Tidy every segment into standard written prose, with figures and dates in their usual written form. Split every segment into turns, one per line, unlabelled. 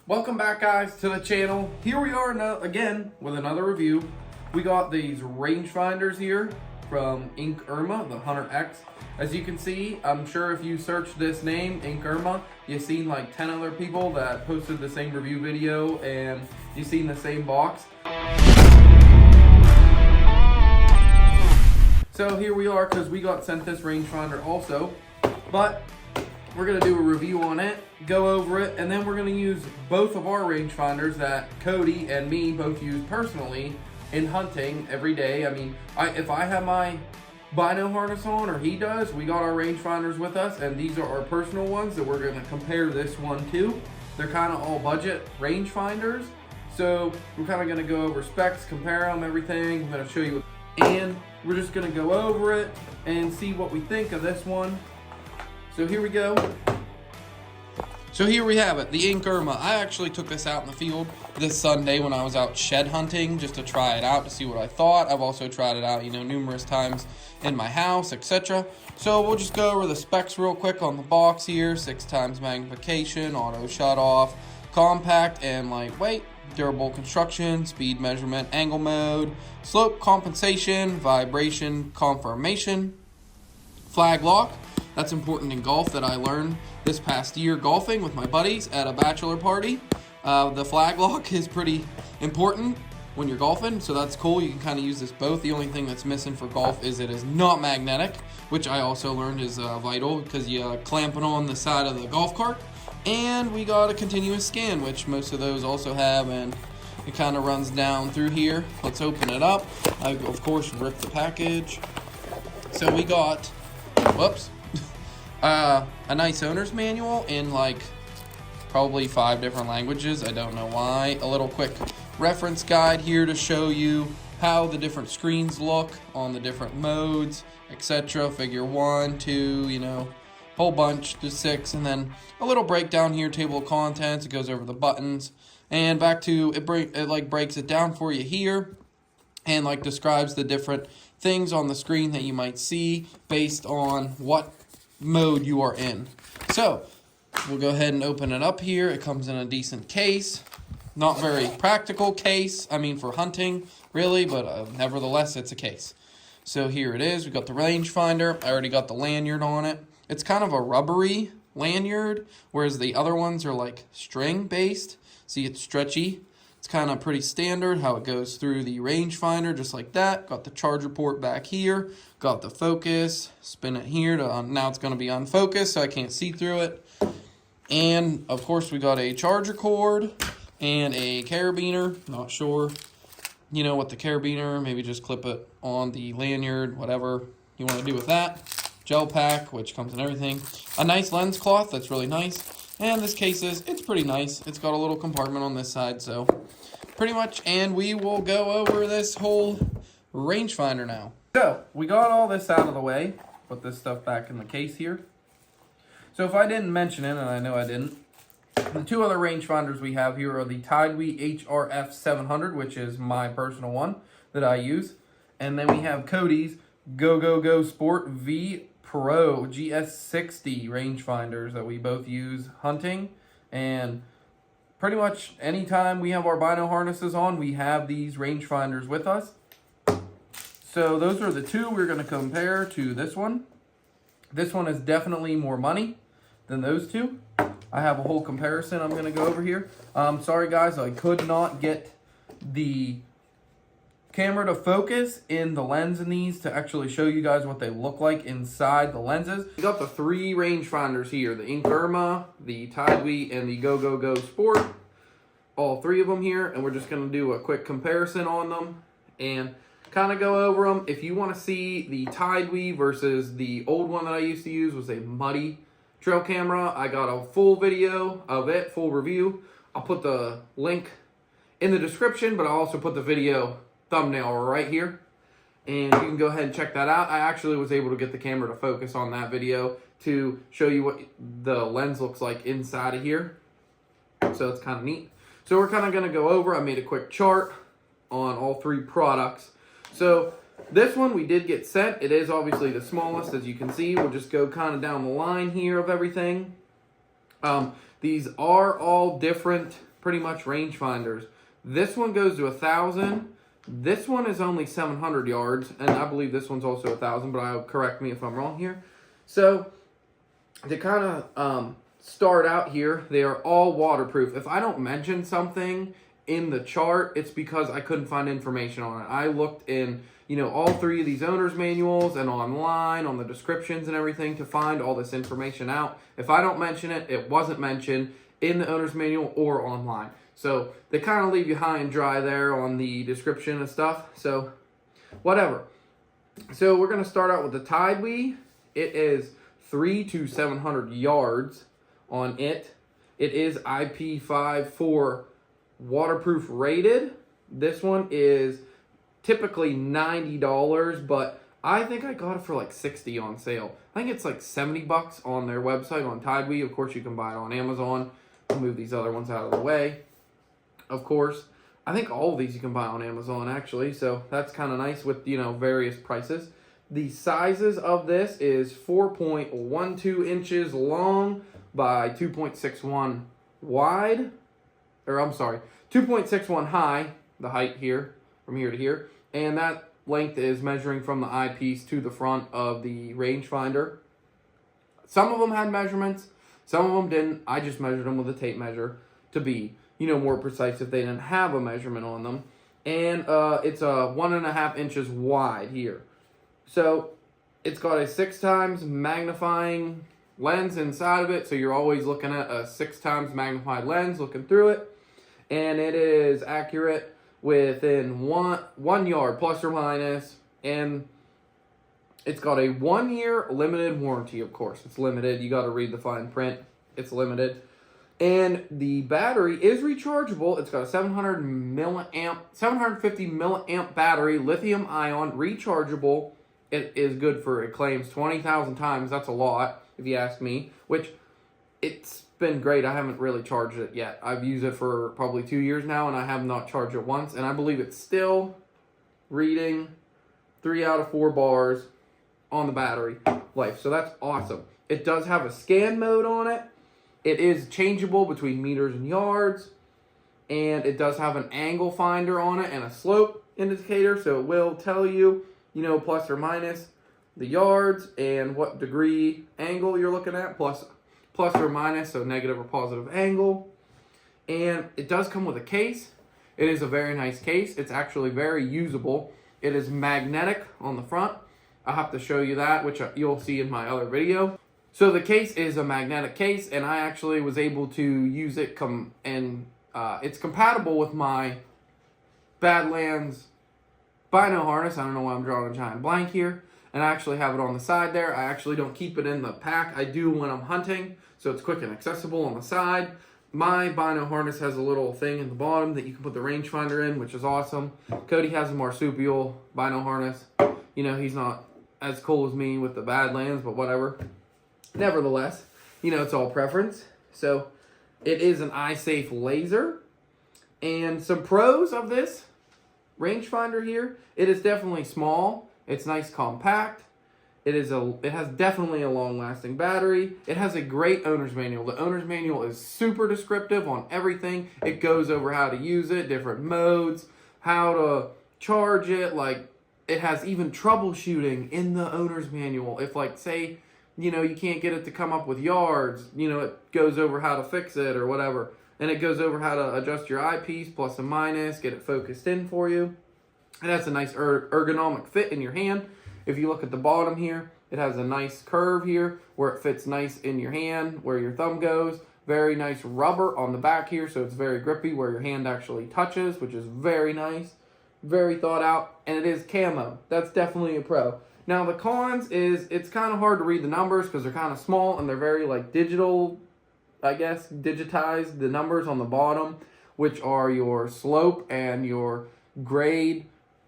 Welcome back, guys, to the channel. Here we are again with another review. We got these rangefinders here from INKERMA, the Hunter X. As you can see, I'm sure if you search this name, INKERMA, you've seen like 10 other people that posted the same review video and you've seen the same box. So here we are because we got sent this rangefinder also, but we're going to do a review on it, go over it, and then we're going to use both of our rangefinders that Cody and me both use personally in hunting every day. I mean, if I have my bino harness on, or he does, we got our rangefinders with us, and these are our personal ones that we're going to compare this one to. They're kind of all budget rangefinders, so we're kind of going to go over specs, compare them, everything. I'm going to show you, and we're just going to go over it and see what we think of this one. So here we go. So here we have it, the INKERMA. I actually took this out in the field this Sunday when I was out shed hunting just to try it out to see what I thought. I've also tried it out, numerous times in my house, etc. So we'll just go over the specs real quick on the box here. 6x magnification, auto shut off, compact and lightweight, durable construction, speed measurement, angle mode, slope compensation, vibration confirmation, flag lock. That's important in golf that I learned this past year golfing with my buddies at a bachelor party. The flag lock is pretty important when you're golfing, so that's cool. You can kind of use this both. The only thing that's missing for golf is it is not magnetic, which I also learned is vital because you clamp it on the side of the golf cart. And we got a continuous scan, which most of those also have, and it kind of runs down through here. Let's open it up. I, of course, rip the package. So we got, whoops. A nice owner's manual in like probably 5 different languages. I don't know why. A little quick reference guide here to show you how the different screens look on the different modes, etc. Figure 1, 2, whole bunch to 6, and then a little breakdown here, table of contents. It goes over the buttons and back to it breaks it down for you here and like describes the different things on the screen that you might see based on what mode you are in. So we'll go ahead and open it up here. It comes in a decent case, not very practical case, for hunting really, but nevertheless it's a case. So here it is. We got the rangefinder. I already got the lanyard on it. It's kind of a rubbery lanyard, whereas the other ones are like string based. See, it's stretchy. It's kind of pretty standard how it goes through the rangefinder, just like that. Got the charger port back here. Got the focus. Spin it here to now it's going to be unfocused, so I can't see through it. And of course, we got a charger cord and a carabiner. Not sure, what the carabiner. Maybe just clip it on the lanyard, whatever you want to do with that. Gel pack, which comes in everything. A nice lens cloth that's really nice. And this case it's pretty nice. It's got a little compartment on this side, so pretty much. And we will go over this whole rangefinder now. So we got all this out of the way. Put this stuff back in the case here. So if I didn't mention it, and I know I didn't, the 2 other rangefinders we have here are the Tidewee HRF 700, which is my personal one that I use. And then we have Cody's Go Sport V Pro GS60 rangefinders that we both use hunting, and pretty much anytime we have our bino harnesses on, we have these rangefinders with us. So those are the 2 we're going to compare to this one. This one is definitely more money than those 2. I have a whole comparison I'm going to go over here. Sorry guys, I could not get the camera to focus in the lens in these to actually show you guys what they look like inside the lenses. We got the 3 rangefinders here, the INKERMA, the Tidewee, and the Go Sport. All 3 of them here, and we're just going to do a quick comparison on them and kind of go over them. If you want to see the Tidewee versus the old one that I used to use was a muddy trail camera, I got a full video of it, full review. I'll put the link in the description, but I'll also put the video thumbnail right here, and you can go ahead and check that out. I actually was able to get the camera to focus on that video to show you what the lens looks like inside of here, so it's kind of neat. So we're kind of going to go over, I made a quick chart on all 3 products. So this one we did get sent. It is obviously the smallest, as you can see. We'll just go kind of down the line here of everything. These are all different pretty much rangefinders. This one goes to 1,000. This one is only 700 yards, and I believe this one's also 1,000, but I'll correct me if I'm wrong here. So to kind of start out here, they are all waterproof. If I don't mention something in the chart, it's because I couldn't find information on it. I looked in, you know, all three of these owner's manuals and online on the descriptions and everything to find all this information out. If I don't mention it, it wasn't mentioned in the owner's manual or online. So they kind of leave you high and dry there on the description and stuff. So whatever. So we're going to start out with the Tide Weed. It is 300 to 700 yards on it. It is IP54 waterproof rated. This one is typically $90, but I think I got it for like $60 on sale. I think it's like $70 on their website on Tide Weed. Of course, you can buy it on Amazon. I'll move these other ones out of the way. Of course, I think all of these you can buy on Amazon actually, so that's kind of nice with, you know, various prices. The sizes of this is 4.12 inches long by 2.61 wide, or I'm sorry, 2.61 high, the height here, from here to here, and that length is measuring from the eyepiece to the front of the rangefinder. Some of them had measurements, some of them didn't. I just measured them with a tape measure to be, you know, more precise if they didn't have a measurement on them. And it's 1.5 inches wide here. So it's got a 6 times magnifying lens inside of it. So you're always looking at a 6 times magnified lens looking through it. And it is accurate within one yard plus or minus. And it's got a 1-year limited warranty, of course. It's limited. You got to read the fine print. It's limited. And the battery is rechargeable. It's got a 750 milliamp battery, lithium ion, rechargeable. It is good for, it claims 20,000 times. That's a lot, if you ask me, which it's been great. I haven't really charged it yet. I've used it for probably 2 years now, and I have not charged it once. And I believe it's still reading 3 out of 4 bars on the battery life. So that's awesome. It does have a scan mode on it. It is changeable between meters and yards, and it does have an angle finder on it and a slope indicator, so it will tell you, you know, plus or minus the yards and what degree angle you're looking at, plus or minus, so negative or positive angle. And it does come with a case. It is a very nice case. It's actually very usable. It is magnetic on the front. I'll have to show you that, which you'll see in my other video. So the case is a magnetic case, and I actually was able to use it, it's compatible with my Badlands Bino harness. I don't know why I'm drawing a giant blank here. And I actually have it on the side there. I actually don't keep it in the pack. I do when I'm hunting, so it's quick and accessible on the side. My Bino harness has a little thing in the bottom that you can put the rangefinder in, which is awesome. Cody has a marsupial Bino harness. You know, he's not as cool as me with the Badlands, but whatever. Nevertheless, you know, it's all preference. So it is an eye-safe laser. And some pros of this rangefinder here, it is definitely small. It's nice compact. It has definitely a long-lasting battery. It has a great owner's manual. The owner's manual is super descriptive on everything. It goes over how to use it, different modes, how to charge it. Like, it has even troubleshooting in the owner's manual. If, like, say, you know, you can't get it to come up with yards, you know, it goes over how to fix it or whatever. And it goes over how to adjust your eyepiece, plus and minus, get it focused in for you. It has a nice ergonomic fit in your hand. If you look at the bottom here, it has a nice curve here where it fits nice in your hand, where your thumb goes. Very nice rubber on the back here, so it's very grippy where your hand actually touches, which is very nice. Very thought out, and it is camo. That's definitely a pro. Now, the cons is it's kind of hard to read the numbers because they're kind of small and they're very, like, digital, I guess, digitized. The numbers on the bottom, which are your slope and your grade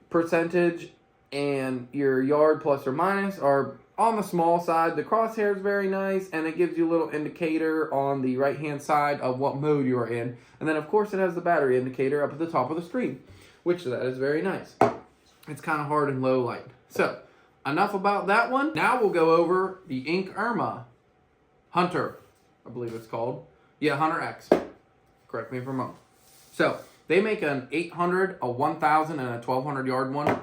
percentage and your yard plus or minus, are on the small side. The crosshair is very nice, and it gives you a little indicator on the right-hand side of what mode you are in. And then, of course, it has the battery indicator up at the top of the screen, which that is very nice. It's kind of hard in low light. So, enough about that one. Now we'll go over the INKERMA Hunter, I believe it's called. Yeah, Hunter X. Correct me if I'm wrong. So they make an 800, a 1,000, and a 1,200 yard one.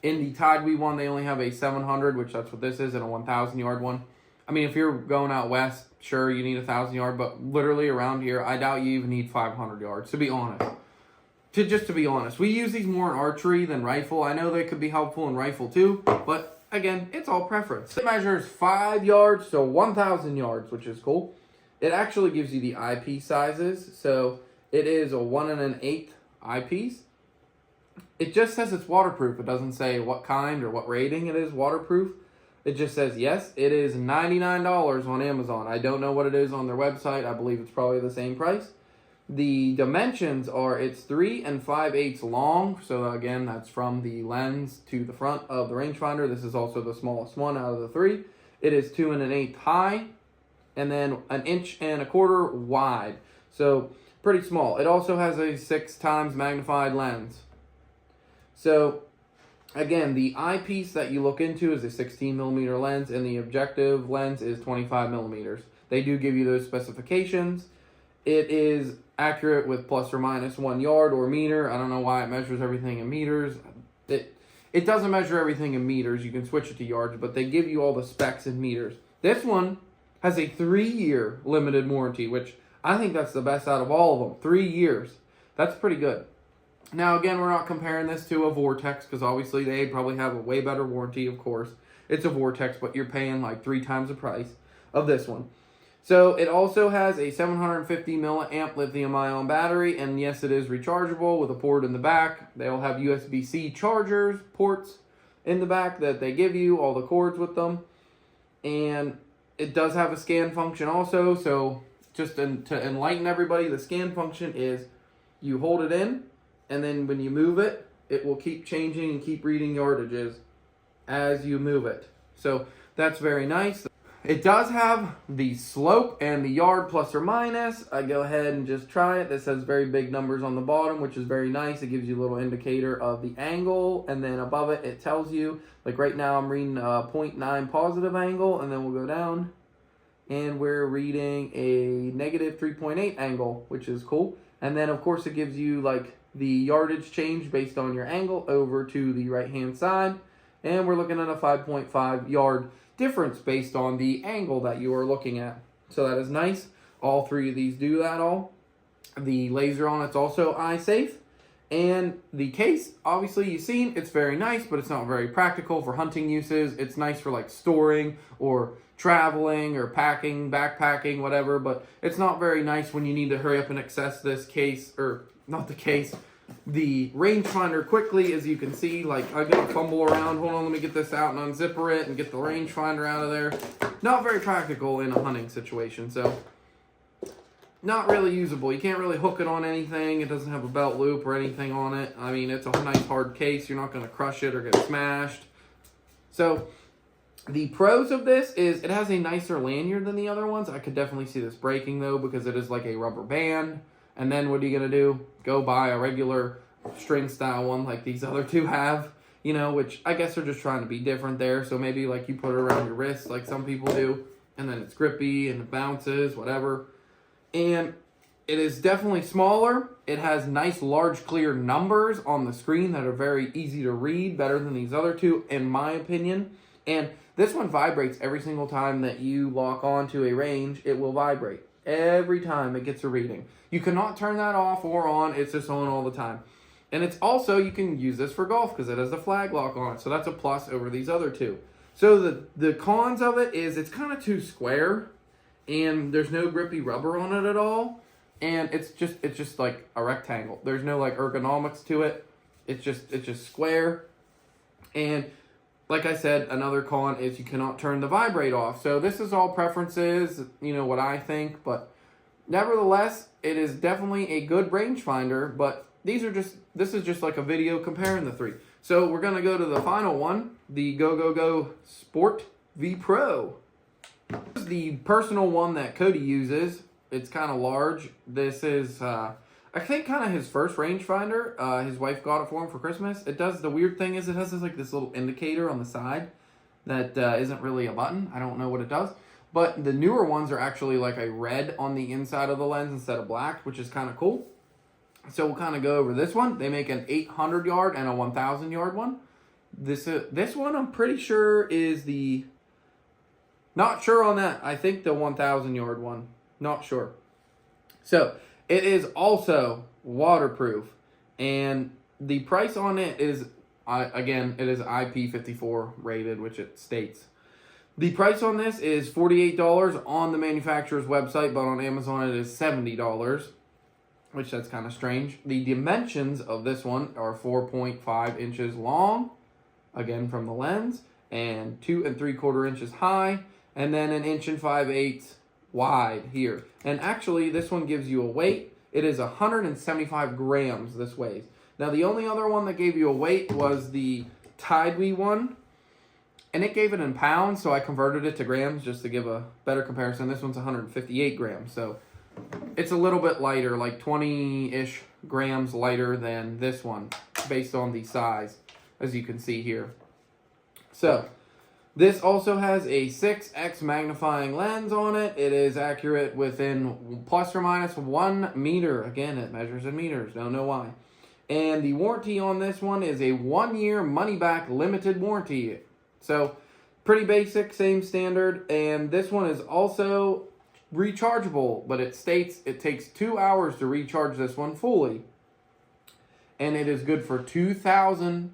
In the Tide We one, they only have a 700, which that's what this is, and a 1,000 yard one. I mean, if you're going out west, sure, you need 1,000 yard, but literally around here, I doubt you even need 500 yards, to be honest. Just to be honest, we use these more in archery than rifle. I know they could be helpful in rifle too, but again, it's all preference. It measures 5 yards to 1,000 yards, which is cool. It actually gives you the eyepiece sizes, so it is a 1 1/8 eyepiece. It just says it's waterproof. It doesn't say what kind or what rating it is waterproof. It just says, yes, it is $99 on Amazon. I don't know what it is on their website. I believe it's probably the same price. The dimensions are, it's 3 5/8 long. So again, that's from the lens to the front of the rangefinder. This is also the smallest one out of the 3. It is 2 1/8 high and then 1 1/4 wide. So pretty small. It also has a 6 times magnified lens. So again, the eyepiece that you look into is a 16 millimeter lens, and the objective lens is 25 millimeters. They do give you those specifications. It is accurate with plus or minus 1 yard or meter. I don't know why it measures everything in meters. It doesn't measure everything in meters. You can switch it to yards, but they give you all the specs in meters. This one has a 3-year limited warranty, which I think that's the best out of all of them. 3 years. That's pretty good. Now, again, we're not comparing this to a Vortex because obviously they probably have a way better warranty, of course. It's a Vortex, but you're paying like 3 times the price of this one. So it also has a 750 milliamp lithium-ion battery, and yes, it is rechargeable with a port in the back. They'll have USB-C chargers, ports in the back that they give you, all the cords with them. And it does have a scan function also, so just to enlighten everybody, the scan function is you hold it in, and then when you move it, it will keep changing and keep reading yardages as you move it. So that's very nice. It does have the slope and the yard plus or minus. I go ahead and just try it. This has very big numbers on the bottom, which is very nice. It gives you a little indicator of the angle, and then above it, it tells you, like right now I'm reading a 0.9 positive angle, and then we'll go down, and we're reading a negative 3.8 angle, which is cool. And then of course it gives you like the yardage change based on your angle over to the right hand side, and we're looking at a 5.5 yard difference based on the angle that you are looking at. So that is nice. All 3 of these do that all. The laser on it's also eye safe. And the case, obviously you've seen, it's very nice, but it's not very practical for hunting uses. It's nice for like storing or traveling or packing, backpacking, whatever, but it's not very nice when you need to hurry up and access this case, or not the case, the rangefinder quickly. As you can see, like I gotta fumble around. Hold on, let me get this out and unzipper it and get the rangefinder out of there. Not very practical in a hunting situation, so not really usable. You can't really hook it on anything. It doesn't have a belt loop or anything on it. I mean, it's a nice hard case. You're not gonna crush it or get smashed. So the pros of this is it has a nicer lanyard than the other ones. I could definitely see this breaking though, because it is like a rubber band. And then what are you going to do? Go buy a regular string style one like these other 2 have, you know, which I guess they're just trying to be different there. So maybe like you put it around your wrist like some people do, and then it's grippy and it bounces, whatever. And it is definitely smaller. It has nice large clear numbers on the screen that are very easy to read, better than these other 2 in my opinion. And this one vibrates every single time that you lock onto a range. It will vibrate every time it gets a reading. You cannot turn that off or on. It's just on all the time. And it's also, you can use this for golf because it has a flag lock on it. So that's a plus over these other 2. So the cons of it is it's kind of too square, and there's no grippy rubber on it at all. And it's just like a rectangle. There's no like ergonomics to it. It's just square. And like I said, another con is you cannot turn the vibrate off. So this is all preferences, you know, what I think, but nevertheless, it is definitely a good rangefinder, but this is just like a video comparing the 3. So we're going to go to the final one, the Go Sport V Pro. This is the personal one that Cody uses. It's kind of large. This is, I think, kind of his first rangefinder. His wife got it for him for Christmas. It does, the weird thing is it has this little indicator on the side that isn't really a button. I don't know what it does. But the newer ones are actually like a red on the inside of the lens instead of black, which is kind of cool. So we'll kind of go over this one. They make an 800 yard and a 1,000 yard one. This one I'm pretty sure is the... Not sure on that. I think the 1,000 yard one. Not sure. So it is also waterproof. And the price on it is, again, it is IP54 rated, which it states. The price on this is $48 on the manufacturer's website, but on Amazon it is $70, which that's kind of strange. The dimensions of this one are 4.5 inches long, again from the lens, and 2 3/4 inches high, and then 1 5/8 inches wide here. And actually, this one gives you a weight. It is 175 grams this weighs. Now, the only other one that gave you a weight was the Tidewee one, and it gave it in pounds, so I converted it to grams just to give a better comparison. This one's 158 grams, so it's a little bit lighter, like 20-ish grams lighter than this one, based on the size, as you can see here. So, this also has a 6x magnifying lens on it. It is accurate within plus or minus 1 meter. Again, it measures in meters. Don't know why. And the warranty on this one is a 1-year money-back limited warranty. So, pretty basic, same standard. And this one is also rechargeable, but it states it takes 2 hours to recharge this one fully. And it is good for 2,000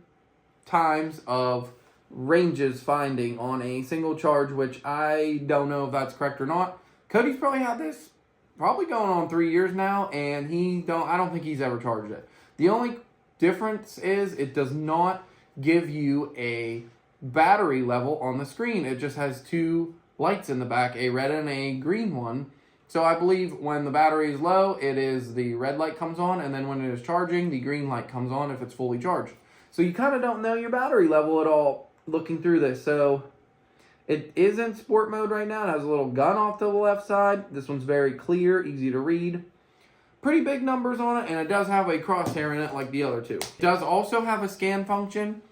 times of ranges finding on a single charge, which I don't know if that's correct or not. Cody's probably had this probably going on 3 years now, and I don't think he's ever charged it. The only difference is it does not give you a battery level on the screen. It just has 2 lights in the back, a red and a green one. So I believe when the battery is low, it is the red light comes on, and then when it is charging, the green light comes on if it's fully charged. So you kind of don't know your battery level at all looking through this. So it is in sport mode right now. It has a little gun off to the left side. This one's very clear, easy to read. Pretty big numbers on it, and it does have a crosshair in it like the other two. It does also have a scan function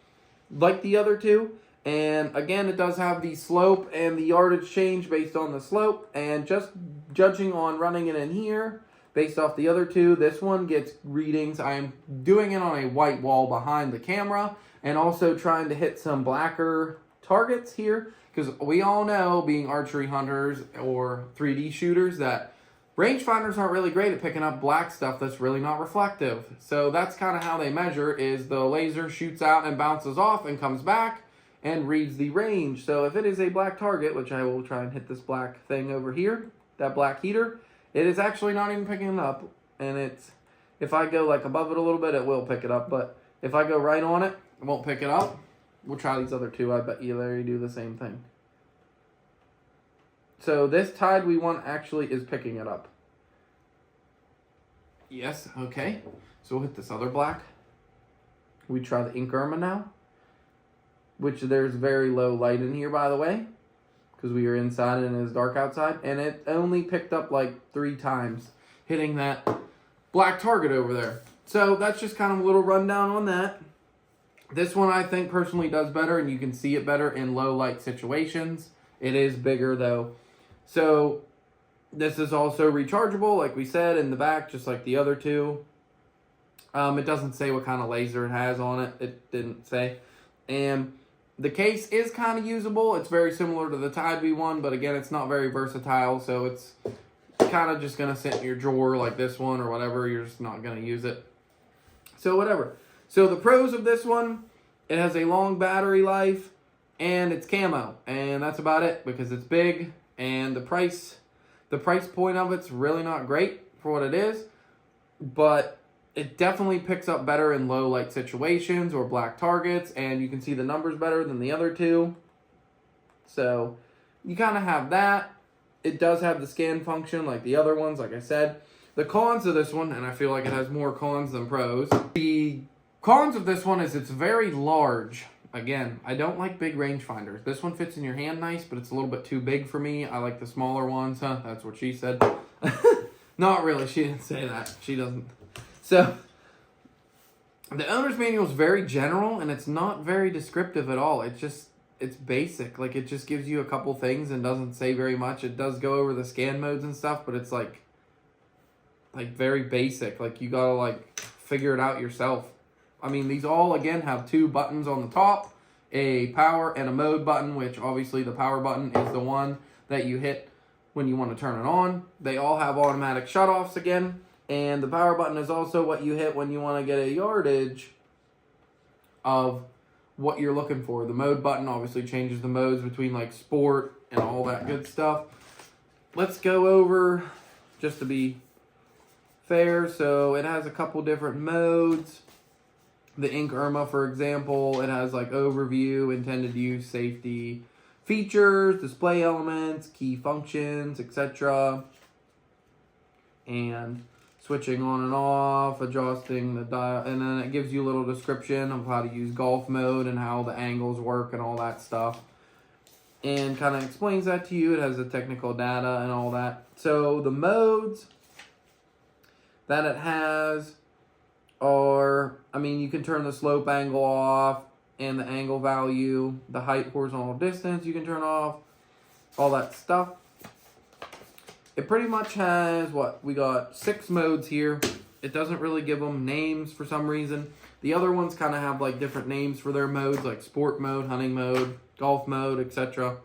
like the other two. And again, it does have the slope and the yardage change based on the slope. And just judging on running it in here, based off the other two, this one gets readings. I am doing it on a white wall behind the camera and also trying to hit some blacker targets here. Because we all know, being archery hunters or 3D shooters, that rangefinders aren't really great at picking up black stuff that's really not reflective. So that's kind of how they measure, is the laser shoots out and bounces off and comes back and reads the range. So if it is a black target, which I will try and hit this black thing over here, that black heater, it is actually not even picking it up. And it's, if I go like above it a little bit, it will pick it up. But if I go right on it, it won't pick it up. We'll try these other two. I bet you they do the same thing. So this Tidewee one actually is picking it up. Yes, okay. So we'll hit this other black. We try the INKERMA now, which there's very low light in here, by the way, because we are inside and it is dark outside. And it only picked up like 3 times, hitting that black target over there. So that's just kind of a little rundown on that. This one I think personally does better, and you can see it better in low light situations. It is bigger though. So this is also rechargeable, like we said, in the back, just like the other two. It doesn't say what kind of laser it has on it. It didn't say. And the case is kind of usable. It's very similar to the Tidewee one, but again, it's not very versatile. So it's kind of just going to sit in your drawer like this one or whatever. You're just not going to use it. So whatever. So the pros of this one, it has a long battery life and it's camo. And that's about it, because it's big, and the price point of it's really not great for what it is, but it definitely picks up better in low light situations or black targets, and you can see the numbers better than the other two. So you kind of have that. It does have the scan function like the other ones, like I said. The cons of this one, and I feel like it has more cons than pros. The cons of this one is it's very large. Again, I don't like big rangefinders. This one fits in your hand nice, but it's a little bit too big for me. I like the smaller ones, huh? That's what she said. Not really, she didn't say that. She doesn't. So, the owner's manual is very general, and it's not very descriptive at all. It's just, it's basic. Like, it just gives you a couple things and doesn't say very much. It does go over the scan modes and stuff, but it's like very basic. Like, you gotta like figure it out yourself. I mean, these all again have 2 buttons on the top, a power and a mode button, which obviously the power button is the one that you hit when you want to turn it on. They all have automatic shutoffs again, and the power button is also what you hit when you want to get a yardage of what you're looking for. The mode button obviously changes the modes between like sport and all that good stuff. Let's go over, just to be fair, so it has a couple different modes. The INKERMA, for example, it has like overview, intended use, safety, features, display elements, key functions, etc. And switching on and off, adjusting the dial, and then it gives you a little description of how to use golf mode and how the angles work and all that stuff. And kind of explains that to you. It has the technical data and all that. So the modes that it has are, I mean, you can turn the slope angle off and the angle value, the height, horizontal distance you can turn off, all that stuff. It pretty much has, we got 6 modes here. It doesn't really give them names for some reason. The other ones kind of have like different names for their modes, like sport mode, hunting mode, golf mode, etc.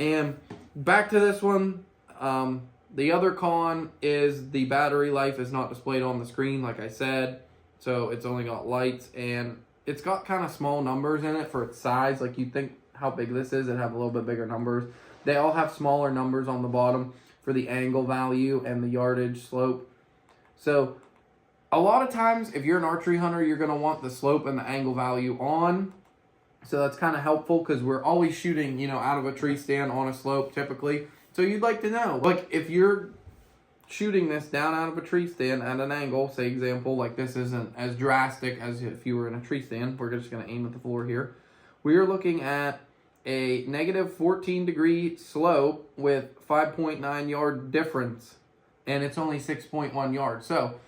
And back to this one, the other con is the battery life is not displayed on the screen, like I said. So it's only got lights, and it's got kind of small numbers in it for its size. Like, you'd think how big this is, it'd have a little bit bigger numbers. They all have smaller numbers on the bottom for the angle value and the yardage slope. So a lot of times, if you're an archery hunter, you're going to want the slope and the angle value on. So that's kind of helpful because we're always shooting, you know, out of a tree stand on a slope typically. So you'd like to know, like, if you're shooting this down out of a tree stand at an angle, say example, like this isn't as drastic as if you were in a tree stand. We're just going to aim at the floor here. We are looking at a negative 14-degree slope with 5.9 yard difference, and it's only 6.1 yards. So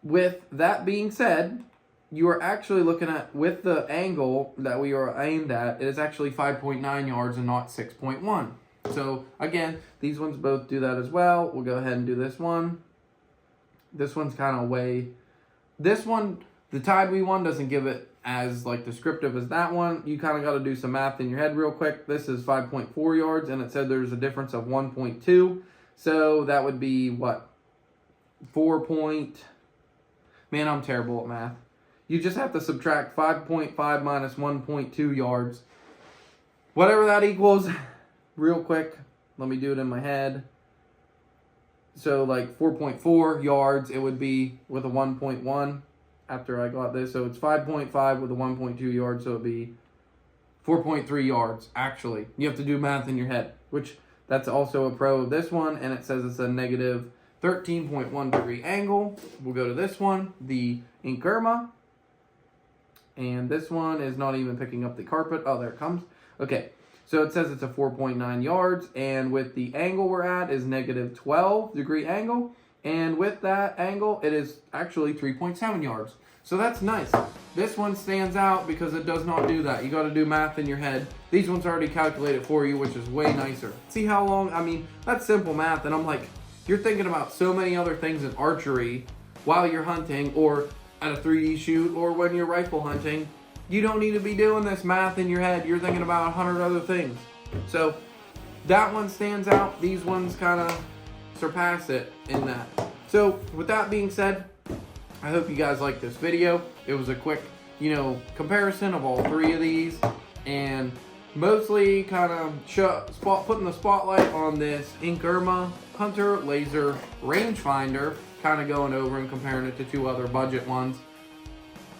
with that being said, you are actually looking at, with the angle that we are aimed at, it is actually 5.9 yards and not 6.1. So again, these ones both do that as well. We'll go ahead and do this one. This one's kind of this one, the Tide We one doesn't give it as like descriptive as that one. You kind of got to do some math in your head real quick. This is 5.4 yards, and it said there's a difference of 1.2. So that would be what? Man, I'm terrible at math. You just have to subtract 5.5 minus 1.2 yards. Whatever that equals. Real quick, let me do it in my head. So like 4.4 yards, it would be with a 1.1 after I got this. So it's 5.5 with a 1.2 yards, so it'd be 4.3 yards, actually. You have to do math in your head, which that's also a pro of this one, and it says it's a negative 13.1 degree angle. We'll go to this one, the INKERMA. And this one is not even picking up the carpet. Oh, there it comes. Okay. So it says it's a 4.9 yards, and with the angle we're at is negative 12 degree angle, and with that angle, it is actually 3.7 yards. So that's nice. This one stands out because it does not do that. You got to do math in your head. These ones already calculated for you, which is way nicer. See how long, I mean, that's simple math, and I'm like, you're thinking about so many other things in archery while you're hunting, or at a 3D shoot, or when you're rifle hunting. You don't need to be doing this math in your head. You're thinking about 100 other things. So that one stands out. These ones kind of surpass it in that. So with that being said, I hope you guys liked this video. It was a quick, you know, comparison of all 3 of these, and mostly kind of putting the spotlight on this INKERMA Hunter Laser Rangefinder, kind of going over and comparing it to 2 other budget ones.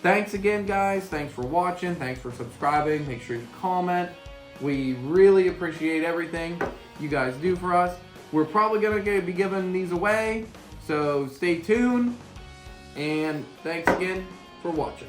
Thanks again, guys. Thanks for watching. Thanks for subscribing. Make sure you comment. We really appreciate everything you guys do for us. We're probably going to be giving these away, so stay tuned. And thanks again for watching.